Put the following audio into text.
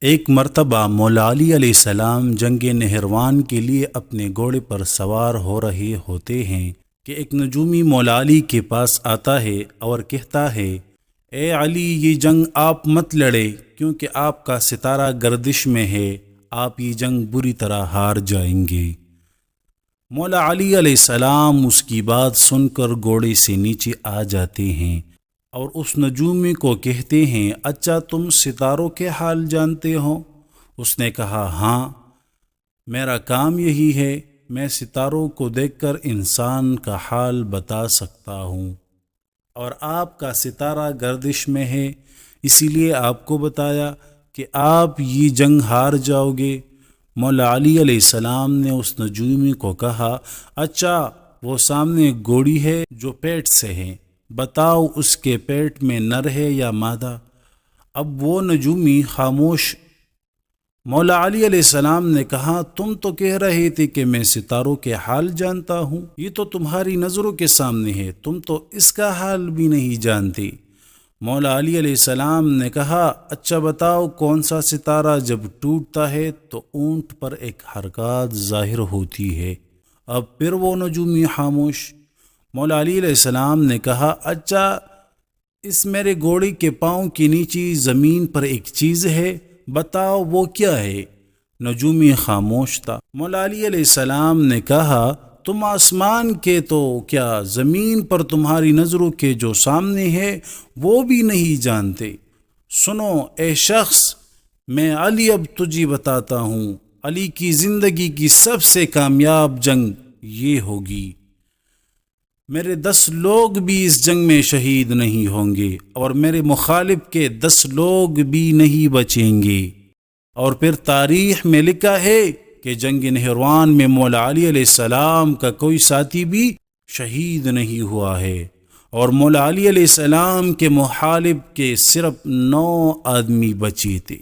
ایک مرتبہ مولا علی علیہ السلام جنگ نہروان کے لیے اپنے گھوڑے پر سوار ہو رہے ہوتے ہیں کہ ایک نجومی مولا علی کے پاس آتا ہے اور کہتا ہے، اے علی، یہ جنگ آپ مت لڑے کیونکہ آپ کا ستارہ گردش میں ہے، آپ یہ جنگ بری طرح ہار جائیں گے۔ مولا علی علیہ السلام اس کی بات سن کر گھوڑے سے نیچے آ جاتے ہیں اور اس نجومی کو کہتے ہیں، اچھا تم ستاروں کے حال جانتے ہو؟ اس نے کہا، ہاں، میرا کام یہی ہے، میں ستاروں کو دیکھ کر انسان کا حال بتا سکتا ہوں، اور آپ کا ستارہ گردش میں ہے، اسی لیے آپ کو بتایا کہ آپ یہ جنگ ہار جاؤ گے۔ مولا علی علیہ السلام نے اس نجومی کو کہا، اچھا وہ سامنے گھوڑی ہے جو پیٹ سے ہے، بتاؤ اس کے پیٹ میں نر ہے یا مادہ؟ اب وہ نجومی خاموش۔ مولا علی علیہ السلام نے کہا، تم تو کہہ رہے تھے کہ میں ستاروں کے حال جانتا ہوں، یہ تو تمہاری نظروں کے سامنے ہے، تم تو اس کا حال بھی نہیں جانتے۔ مولا علی علیہ السلام نے کہا، اچھا بتاؤ کون سا ستارہ جب ٹوٹتا ہے تو اونٹ پر ایک حرکات ظاہر ہوتی ہے؟ اب پھر وہ نجومی خاموش۔ مولا علی علیہ السلام نے کہا، اچھا اس میرے گھوڑے کے پاؤں کے نیچے زمین پر ایک چیز ہے، بتاؤ وہ کیا ہے؟ نجومی خاموش تھا۔ مولا علی علیہ السلام نے کہا، تم آسمان کے تو کیا زمین پر تمہاری نظروں کے جو سامنے ہے وہ بھی نہیں جانتے؟ سنو اے شخص، میں علی اب تجھے بتاتا ہوں، علی کی زندگی کی سب سے کامیاب جنگ یہ ہوگی۔ میرے 10 لوگ بھی اس جنگ میں شہید نہیں ہوں گے اور میرے مخالف کے 10 لوگ بھی نہیں بچیں گے۔ اور پھر تاریخ میں لکھا ہے کہ جنگ نہروان میں مولا علی علیہ السلام کا کوئی ساتھی بھی شہید نہیں ہوا ہے، اور مولا علی علیہ السلام کے مخالف کے صرف 9 آدمی بچے تھے۔